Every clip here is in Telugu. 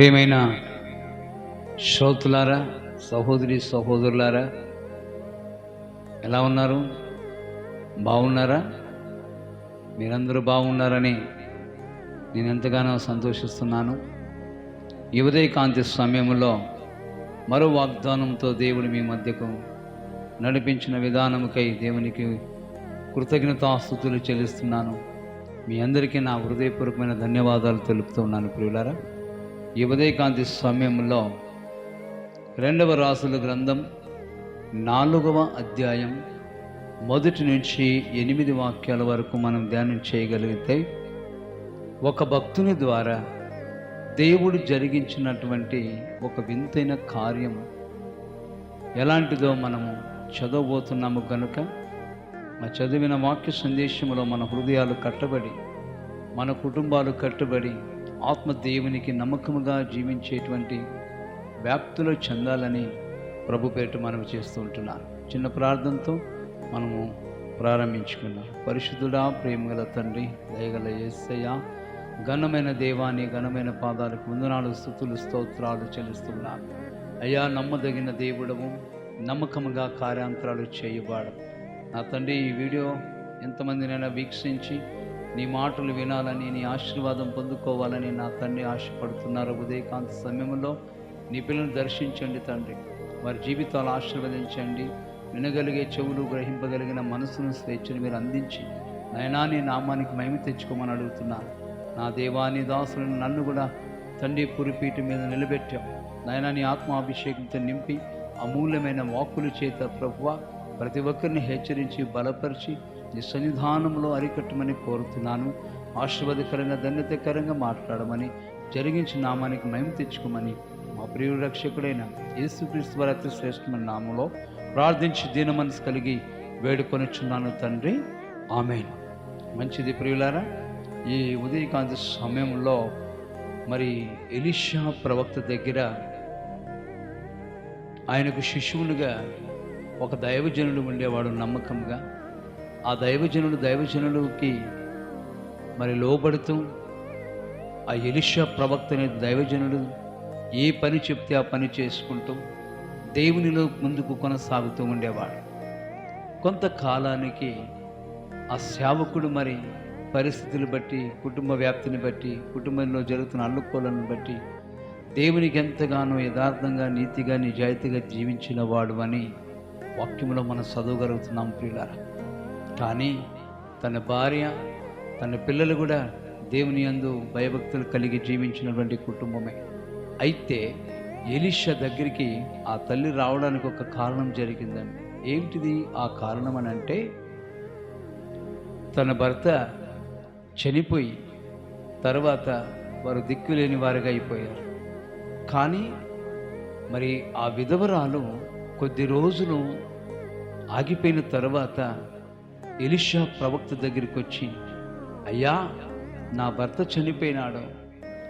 ప్రియమైన శ్రోతలారా, సహోదరి సహోదరులారా, ఎలా ఉన్నారు? బాగున్నారా? మీరందరూ బాగున్నారని నేను ఎంతగానో సంతోషిస్తున్నాను. ఈ ఉదయకాంతి సమయంలో మరో వాగ్దానంతో దేవుడు మీ మధ్యకు నడిపించిన విధానముకై దేవునికి కృతజ్ఞతాస్తుతులు చెల్లిస్తున్నాను. మీ అందరికీ నా హృదయపూర్వకమైన ధన్యవాదాలు తెలుపుతున్నాను. ప్రియులారా, ఈ ఉదయకాంతి సమయంలో 2వ రాసుల గ్రంథం 4వ అధ్యాయం 1 నుంచి 8 వాక్యాల వరకు మనం ధ్యానం చేయగలిగితే, ఒక భక్తుని ద్వారా దేవుడు జరిగించినటువంటి ఒక వింతైన కార్యం ఎలాంటిదో మనము చదవబోతున్నాము కనుక ఆ చదివిన వాక్య సందేశంలో మన హృదయాలు కట్టబడి, మన కుటుంబాలు కట్టబడి, ఆత్మ దేవునికి నమ్మకముగా జీవించేటువంటి వ్యాప్తిలో చెందాలని ప్రభు పేరిట మనవి చేస్తూ ఉంటున్నాను. చిన్న ప్రార్థనతో మనము ప్రారంభించుకున్నాం. పరిశుద్ధుడా, ప్రేమగల తండ్రి, దయగల యేసయ్య, ఘనమైన దేవాన్ని ఘనమైన పాదాలకు వందనాలు, స్తుతులు, స్తోత్రాలు చెల్లిస్తున్నాను. అయ్యా, నమ్మదగిన దేవుడము, నమ్మకముగా కార్యాంతరాలు చేయవాడు. నా తండ్రి, ఈ వీడియో ఎంతమందినైనా వీక్షించి నీ మాటలు వినాలని, నీ ఆశీర్వాదం పొందుకోవాలని నా తండ్రి ఆశపడుతున్నారు. ఉదయకాంతి సమయంలో నీ పిల్లలను దర్శించండి తండ్రి, వారి జీవితాలు ఆశీర్వదించండి. వినగలిగే చెవులు, గ్రహింపగలిగిన మనసును, స్వేచ్ఛను మీరు అందించి నైనా నీ నామానికి మహిమ తెచ్చుకోమని అడుగుతున్నాను. నా దేవాని దాసులను నన్ను కూడా తండ్రి పురిపీఠ మీద నిలబెట్టాం. నైనా నీ ఆత్మాభిషేకంతో నింపి అమూల్యమైన వాక్కుల చేత ప్రభువ ప్రతి ఒక్కరిని హెచ్చరించి బలపరిచి నీ సన్నిధానంలో అరికట్టమని కోరుతున్నాను. ఆశీర్వాదకరంగా, ధన్యతకరంగా మాట్లాడమని, జరిగించిన నామానికి మహిమ తెచ్చుకోమని మా ప్రియ రక్షకుడైన యేసుక్రీస్తు వారి అతి శ్రేష్టమైన నామంలో ప్రార్థించి దీన మనసు కలిగి వేడుకొనిచున్నాను తండ్రి, ఆమేన్. మంచిది ప్రియులారా, ఈ ఉదయకాంతి సమయంలో మరి ఎలీషా ప్రవక్త దగ్గర ఆయనకు శిష్యునిగా ఒక దైవజనుడు ఉండేవాడు నమ్మకంగా. ఆ దైవజనుడికి మరి లోబడుతూ ఆ ఎలీషా ప్రవక్త అనే దైవజనుడు ఏ పని చెప్తే ఆ పని చేసుకుంటూ దేవునిలో ముందుకు కొనసాగుతూ ఉండేవాడు. కొంతకాలానికి ఆ సేవకుడు మరి పరిస్థితులు బట్టి, కుటుంబ వ్యాప్తిని బట్టి, కుటుంబంలో జరుగుతున్న అల్లుకోలను బట్టి దేవునికి ఎంతగానో యథార్థంగా, నీతిగా, నిజాయితీగా జీవించిన వాడు అని వాక్యంలో మనం చదవగలుగుతున్నాం ప్రియులారా. కానీ తన భార్య, తన పిల్లలు కూడా దేవుని యందు భయభక్తులు కలిగి జీవించినటువంటి కుటుంబమే. అయితే ఎలీషా దగ్గరికి ఆ తల్లి రావడానికి ఒక కారణం జరిగిందండి. ఏంటిది ఆ కారణం అని అంటే, తన భర్త చనిపోయి తర్వాత వారు దిక్కులేని వారిగా అయిపోయారు. కానీ మరి ఆ విధవరాలు కొద్ది రోజులు ఆగిపోయిన తర్వాత ఎలీషా ప్రవక్త దగ్గరికి వచ్చి, అయ్యా, నా భర్త చనిపోయినాడు.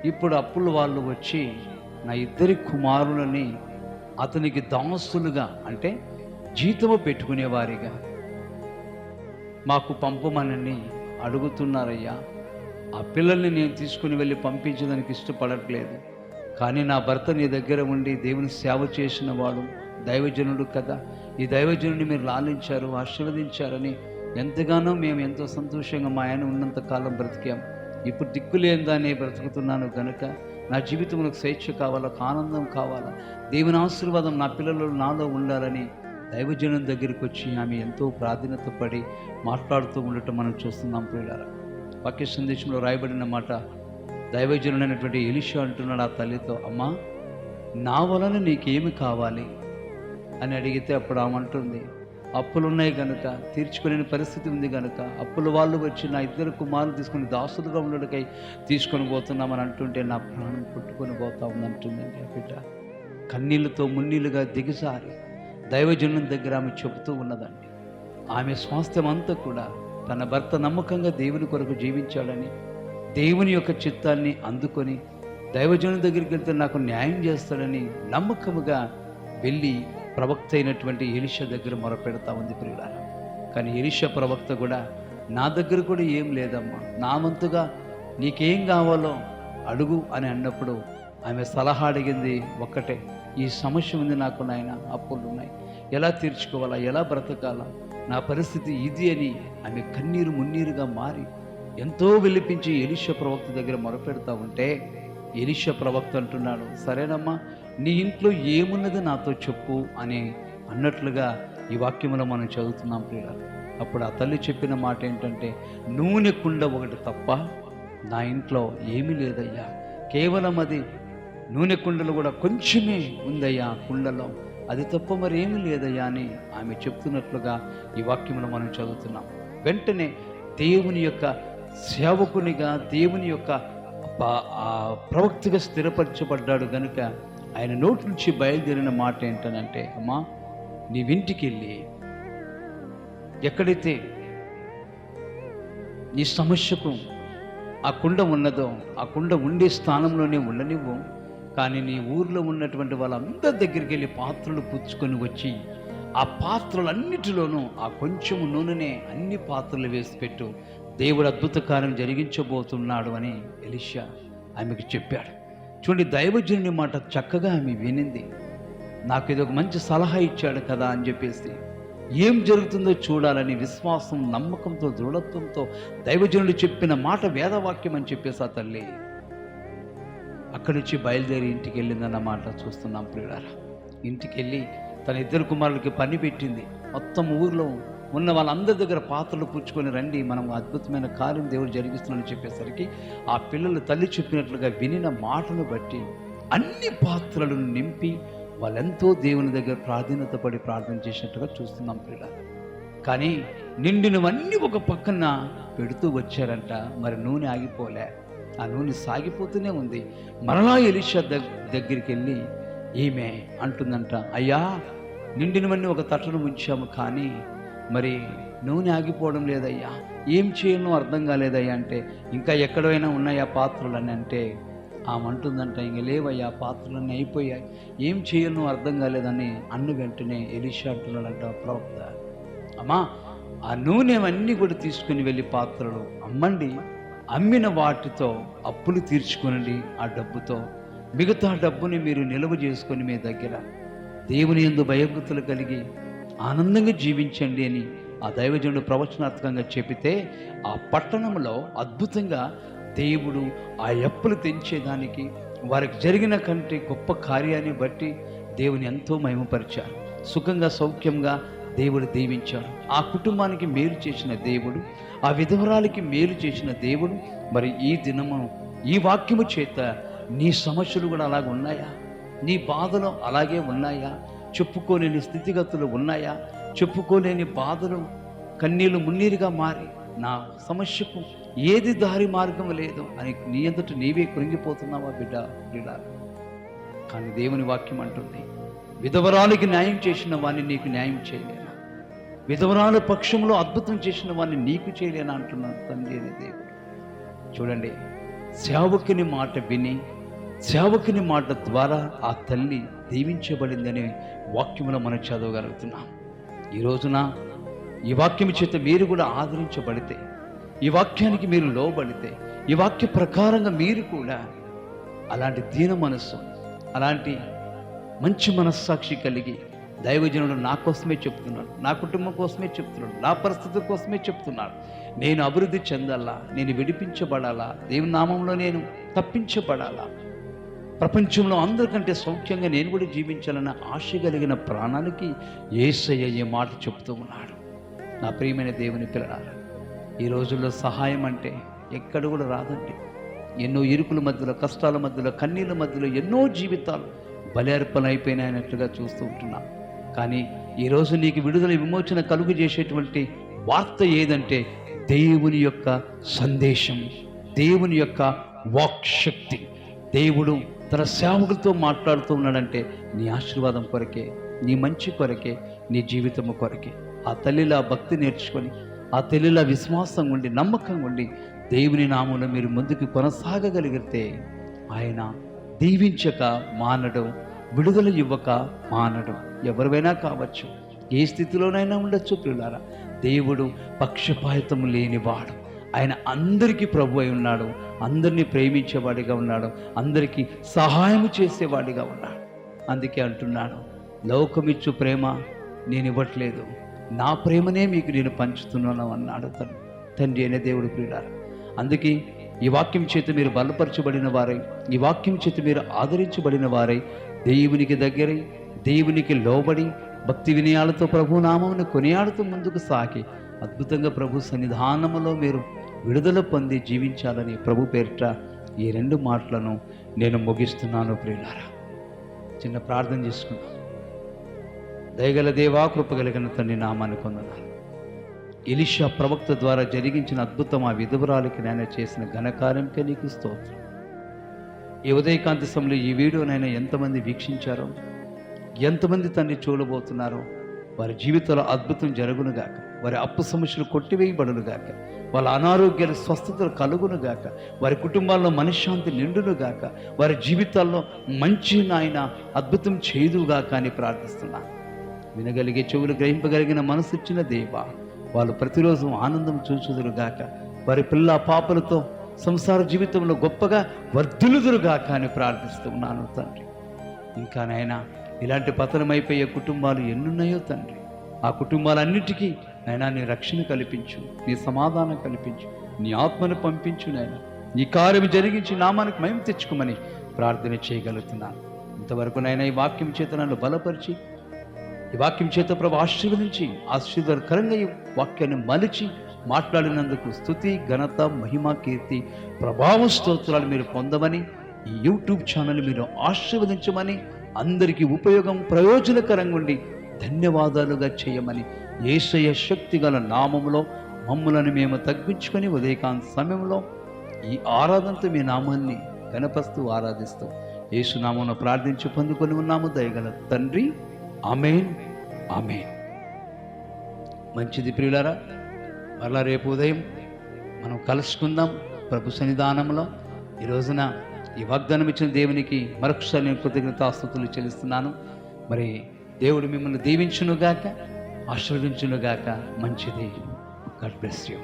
ఇప్పుడు అప్పుల వాళ్ళు వచ్చి నా 2 కుమారులని అతనికి దాసులుగా, అంటే జీతము పెట్టుకునేవారిగా మాకు పంపమనని అడుగుతున్నారయ్యా. ఆ పిల్లల్ని నేను తీసుకుని వెళ్ళి పంపించడానికి ఇష్టపడట్లేదు. కానీ నా భర్త నీ దగ్గర ఉండి దేవుని సేవ చేసిన వాడు, దైవజనుడు కదా. ఈ దైవజనుడిని మీరు లాలించారు, ఆశీర్వదించారని మేము ఎంతో సంతోషంగా మా ఆయన ఉన్నంత కాలం బ్రతికాం. ఇప్పుడు దిక్కులేందానే బ్రతుకుతున్నాను కనుక నా జీవితంలో స్వేచ్ఛ కావాలా, ఆనందం కావాలా, దేవుని ఆశీర్వాదం నా పిల్లలు నాలో ఉండాలని దైవజనుని దగ్గరికి వచ్చి ఆమె ఎంతో ప్రాధాన్యత పడి మాట్లాడుతూ ఉండటం మనం చూస్తున్నాం ప్రియులారా. వాక్య సందేశంలో రాయబడిన మాట, దైవజనుడైనటువంటి ఎలీషా అంటున్నాడు ఆ తల్లితో, అమ్మా, నా వలన నీకేమి కావాలి అని అడిగితే అప్పుడు ఆమె అంటుంది, అప్పులున్నాయి కనుక, తీర్చుకునే పరిస్థితి ఉంది కనుక అప్పుల వాళ్ళు వచ్చి నా 2 కుమారులు తీసుకుని దాసులుగా ఉండడికై తీసుకొని పోతున్నామని అంటుంటే నా ప్రాణం పుట్టుకొని పోతా ఉందంటుందండి. ఆ బిడ్డ కన్నీళ్ళతో మున్నీళ్ళుగా దిగసారి దైవజనుని దగ్గర ఆమె చెబుతూ ఉన్నదండి. ఆమె స్వాస్థ్యం అంతా కూడా తన భర్త నమ్మకంగా దేవుని కొరకు జీవించాడని, దేవుని యొక్క చిత్తాన్ని అందుకొని దైవజనుని దగ్గరికి వెళ్తే నాకు న్యాయం చేస్తాడని నమ్మకముగా వెళ్ళి ప్రవక్త అయినటువంటి ఎలీషా దగ్గర మొరపెడతా ఉంది ప్రియులారా. కానీ ఎలీషా ప్రవక్త కూడా, నా దగ్గర కూడా ఏం లేదమ్మా, నా వంతుగా నీకేం కావాలో అడుగు అని అన్నప్పుడు ఆమె సలహా అడిగింది ఒక్కటే, ఈ సమస్య ఉంది నాకు నాయన, అప్పులు ఉన్నాయి, ఎలా తీర్చుకోవాలా, ఎలా బ్రతకాలా, నా పరిస్థితి ఇది అని ఆమె కన్నీరు మున్నీరుగా మారి ఎంతో విలిపించి ఎలీషా ప్రవక్త దగ్గర మొరపెడతా ఉంటే ఎలీషా ప్రవక్త అంటున్నాడు, సరేనమ్మా, నీ ఇంట్లో ఏమున్నది నాతో చెప్పు అని అన్నట్లుగా ఈ వాక్యంలో మనం చదువుతున్నాం ప్రియులారా. అప్పుడు ఆ తల్లి చెప్పిన మాట ఏంటంటే, నూనె కుండ ఒకటి తప్ప నా ఇంట్లో ఏమీ లేదయ్యా, కేవలం అది నూనె కుండలు కూడా కొంచెమే ఉందయ్యా కుండలో, అది తప్ప మరి ఏమీ లేదయ్యా అని ఆమె చెప్తున్నట్లుగా ఈ వాక్యంలో మనం చదువుతున్నాం. వెంటనే దేవుని యొక్క సేవకునిగా, దేవుని యొక్క ప్రవక్తగా స్థిరపరచబడ్డాడు కనుక ఆయన నోటి నుంచి బయలుదేరిన మాట ఏంటనంటే, అమ్మా నీవింటికి వెళ్ళి ఎక్కడైతే నీ సమస్యకు ఆ కుండ ఉన్నదో ఆ కుండ ఉండే స్థానంలోనే ఉండనివ్వు, కానీ నీ ఊర్లో ఉన్నటువంటి వాళ్ళందరి దగ్గరికి వెళ్ళి పాత్రలు పుచ్చుకొని వచ్చి ఆ పాత్రలన్నిటిలోనూ ఆ కొంచెం నూనెనే అన్ని పాత్రలు వేసి పెట్టు, దేవుడు అద్భుత కార్యం జరిగించబోతున్నాడు అని ఎలీషా ఆమెకు చెప్పాడు. చూడండి, దైవజనుని మాట చక్కగా ఆమె వినింది. నాకు ఇది ఒక మంచి సలహా ఇచ్చాడు కదా అని చెప్పేసి ఏం జరుగుతుందో చూడాలని విశ్వాసం, నమ్మకంతో, దృఢత్వంతో దైవజనుడు చెప్పిన మాట వేదవాక్యం అని చెప్పేసి ఆ తల్లి అక్కడి నుంచి బయలుదేరి ఇంటికి వెళ్ళిందన్నమాట చూస్తున్నాం ప్రియులారా. ఇంటికి వెళ్ళి తన ఇద్దరు కుమారులకి పని పెట్టింది. మొత్తం ఊర్లో ఉన్న వాళ్ళందరి దగ్గర పాత్రలు పుచ్చుకొని రండి, మనం అద్భుతమైన కార్యం దేవుడు జరిగిస్తున్నాడని చెప్పేసరికి ఆ పిల్లలు తల్లి చెప్పినట్లుగా వినిన మాటను బట్టి అన్ని పాత్రలను నింపి వాళ్ళెంతో దేవుని దగ్గర ప్రాధాన్యత పడి ప్రార్థన చేసినట్టుగా చూస్తున్నాం ప్రియులారా. కానీ నిండినవన్నీ ఒక పక్కన పెడుతూ వచ్చారంట. మరి నూనె ఆగిపోలే, ఆ నూనె సాగిపోతూనే ఉంది. మరలా ఎలీషా దగ్గరికి వెళ్ళి ఈమె అంటుందంట, అయ్యా నిండినవన్నీ ఒక తట్టను ఉంచాము, కానీ మరి నూనె ఆగిపోవడం లేదయ్యా, ఏం చేయను అర్థం కాలేదయ్యా అంటే, ఇంకా ఎక్కడైనా ఉన్నాయా పాత్రలని అంటే ఆమె అంటుందంట, ఇంక లేవయ్యా పాత్రలన్నీ అయిపోయాయి, ఏం చేయను అర్థం కాలేదని అన్న వెంటనే ఎలీషా అంటున్నాడంట, ప్రవక్త అమ్మా ఆ నూనె అన్నీ కూడా తీసుకుని వెళ్ళి పాత్రలు అమ్మండి, అమ్మిన వాటితో అప్పులు తీర్చుకునండి, ఆ డబ్బుతో మిగతా డబ్బుని మీరు నిల్వ చేసుకొని మీ దగ్గర దేవుని యందు భయభక్తులు కలిగి ఆనందంగా జీవించండి అని ఆ దైవజనుడు ప్రవచనాత్మకంగా చెబితే ఆ పట్టణంలో అద్భుతంగా దేవుడు ఆ అప్పులు తెంచేదానికి వారికి జరిగిన కంటే గొప్ప కార్యాన్ని బట్టి దేవుని ఎంతో మహిమపరిచారు. సుఖంగా సౌఖ్యంగా దేవుడు దీవించాడు. ఆ కుటుంబానికి మేలు చేసిన దేవుడు, ఆ విధవరాలికి మేలు చేసిన దేవుడు మరి ఈ దినము ఈ వాక్యము చేత నీ సమస్యలు కూడా అలాగే ఉన్నాయా, నీ బాధలు అలాగే ఉన్నాయా, చెప్పుకోలేని స్థితిగతులు ఉన్నాయా, చెప్పుకోలేని బాధలు కన్నీళ్ళు మున్నీరుగా మారి నా సమస్యకు ఏది దారి మార్గం లేదు అని నీ ఎదుట నీవే కృంగిపోతున్నావా బిడ్డ? కానీ దేవుని వాక్యం అంటుంది, విధవరాలికి న్యాయం చేసిన వాడిని నీకు న్యాయం చేయలేనా, విధవరాల పక్షంలో అద్భుతం చేసిన వాడిని నీకు చేయలేనా అంటున్నాను తండ్రి అనే దేవుడు. చూడండి, సేవకుని మాట విని సేవకుని మాట ద్వారా ఆ తల్లి దీవించబడిందనే వాక్యములో మనం చదవగలుగుతున్నాం. ఈ రోజున ఈ వాక్యం చేత మీరు కూడా ఆదరించబడితే, ఈ వాక్యానికి మీరు లోబడితే, ఈ వాక్య ప్రకారంగా మీరు కూడా అలాంటి దీన మనస్సు, అలాంటి మంచి మనస్సాక్షి కలిగి దైవజనుడు నా కోసమే చెప్తున్నాడు, నా కుటుంబం కోసమే చెప్తున్నాడు, నా పరిస్థితి కోసమే చెప్తున్నాడు, నేను అభివృద్ధి చెందాలా, నేను విడిపించబడాలా, దేవుని నామంలో నేను తప్పించబడాలా, ప్రపంచంలో అందరికంటే సౌఖ్యంగా నేను కూడా జీవించాలన్న ఆశ కలిగిన ప్రాణాలకి యేసయ్య ఈ మాట చెప్తూ ఉన్నాడు. నా ప్రియమైన దేవుని పిల్లలారా, ఈ రోజుల్లో సహాయం అంటే ఎక్కడ కూడా రాదండి. ఎన్నో ఇరుకుల మధ్యలో, కష్టాల మధ్యలో, కన్నీళ్ళ మధ్యలో ఎన్నో జీవితాలు బలి అయిపోయినట్లుగా చూస్తూ ఉంటున్నాం. కానీ ఈరోజు నీకు విడుదల, విమోచన కలుగు చేసేటువంటి వార్త ఏదంటే దేవుని యొక్క సందేశం, దేవుని యొక్క వాక్శక్తి. దేవుడు తన సేవకులతో మాట్లాడుతూ ఉన్నాడంటే నీ ఆశీర్వాదం కొరకే, నీ మంచి కొరకే, నీ జీవితము కొరకే. ఆ తల్లిలా భక్తి నేర్చుకొని, ఆ తల్లిలా విశ్వాసం ఉండి, నమ్మకం ఉండి దేవుని నామంలో మీరు ముందుకు కొనసాగగలిగితే ఆయన దీవించక మానడం, విడుదల ఇవ్వక మానడం. ఎవరివైనా కావచ్చు, ఏ స్థితిలోనైనా ఉండొచ్చు ప్రియులారా. దేవుడు పక్షపాతం లేనివాడు, ఆయన అందరికీ ప్రభు అయి ఉన్నాడు, అందరినీ ప్రేమించేవాడిగా ఉన్నాడు, అందరికీ సహాయం చేసేవాడిగా ఉన్నాడు. అందుకే అంటున్నాడు, లోకమిచ్చు ప్రేమ నేను ఇవ్వట్లేదు, నా ప్రేమనే మీకు నేను పంచుతున్నాను అన్నాడు తండ్రి అయిన దేవుడు. ప్రియులారా, అందుకే ఈ వాక్యం చేత మీరు బలపరచబడిన వారై, ఈ వాక్యం చేత మీరు ఆదరించబడిన వారై, దేవునికి దగ్గరై, దేవునికి లోబడి, భక్తి వినయాలతో ప్రభు నామమును కొనియాడుతూ ముందుకు సాగి అద్భుతంగా ప్రభు సన్నిధానములో మీరు విడుదల పొంది జీవించాలని ప్రభు పేరిట ఈ 2 మాటలను నేను ముగిస్తున్నాను. ప్రియులారా, చిన్న ప్రార్థన చేసుకున్నాను. దయగల దేవా, కృపగలిగిన తండ్రి నామాన్ని కొందనాలు. ఎలీషా ప్రవక్త ద్వారా జరిగించిన అద్భుతం ఆ విధవరాలకి నేను చేసిన ఘనకార్యంకే నీకు స్తోత్రం. ఈ ఉదయకాంతి సమయంలో ఈ వీడియోనైనా ఎంతమంది వీక్షించారో, ఎంతమంది తండ్రి చూడబోతున్నారో, వారి జీవితంలో అద్భుతం జరుగునుగాక, వారి అప్పు సమస్యలు కొట్టివేయబడునుగాక, వాళ్ళ అనారోగ్యాల స్వస్థతలు కలుగునుగాక, వారి కుటుంబాల్లో మనశ్శాంతి నిండునుగాక, వారి జీవితాల్లో మంచి నాయన అద్భుతం చేయుదుగాక అని ప్రార్థిస్తున్నాను. వినగలిగే చెవులు, గ్రహింపగలిగిన మనసు ఇచ్చిన దేవా, వాళ్ళు ప్రతిరోజు ఆనందం చూచుదురుగాక, వారి పిల్ల పాపలతో సంసార జీవితంలో గొప్పగా వర్ధిల్లుదురుగాక అని ప్రార్థిస్తున్నాను తండ్రి. ఇంకా నాయనా, ఇలాంటి పతనమైపోయే కుటుంబాలు ఎన్నున్నాయో తండ్రి, ఆ కుటుంబాలన్నిటికీ నైనా నీ రక్షణ కల్పించు, నీ సమాధానం కల్పించు, నీ ఆత్మను పంపించు నాయన, నీ కార్యం జరిగించి నామానికి మహిమ తెచ్చుకోమని ప్రార్థన చేయగలుగుతున్నాను. ఇంతవరకు నైనా ఈ వాక్యం చేత నన్ను బలపరిచి, ఈ వాక్యం చేత ప్రభు ఆశీర్వదించి, ఆశీర్వాదకరంగా ఈ వాక్యాన్ని మలిచి మాట్లాడినందుకు స్తుతి, ఘనత, మహిమ, కీర్తి, ప్రభావ, స్తోత్రాలు మీరు పొందమని, ఈ యూట్యూబ్ ఛానల్ మీరు ఆశీర్వదించమని, అందరికీ ఉపయోగం, ప్రయోజనకరంగా ఉండి ధన్యవాదాలుగా చేయమని యేసయ్య శక్తిగల నామములో మమ్ములను మేము తగ్గించుకొని ఉదయకాంత సమయంలో ఈ ఆరాధనతో మీ నామాన్ని గణపరుస్తూ ఆరాధిస్తూ యేసు నామమున ప్రార్థించి పొందుకొని ఉన్నాము దయగల తండ్రి. ఆమేన్, ఆమేన్. మంచిది ప్రియులారా, మరలా రేపు ఉదయం మనం కలుసుకుందాం ప్రభు సన్నిధానంలో. ఈ రోజున ఈ వాగ్దానం ఇచ్చిన దేవునికి మరొకసారి నేను కృతజ్ఞతాస్తుతులు చెల్లిస్తున్నాను. మరి దేవుడు మిమ్మల్ని దీవించునుగాక, ఆశీర్వదించునుగాక. మంచిది. God bless you.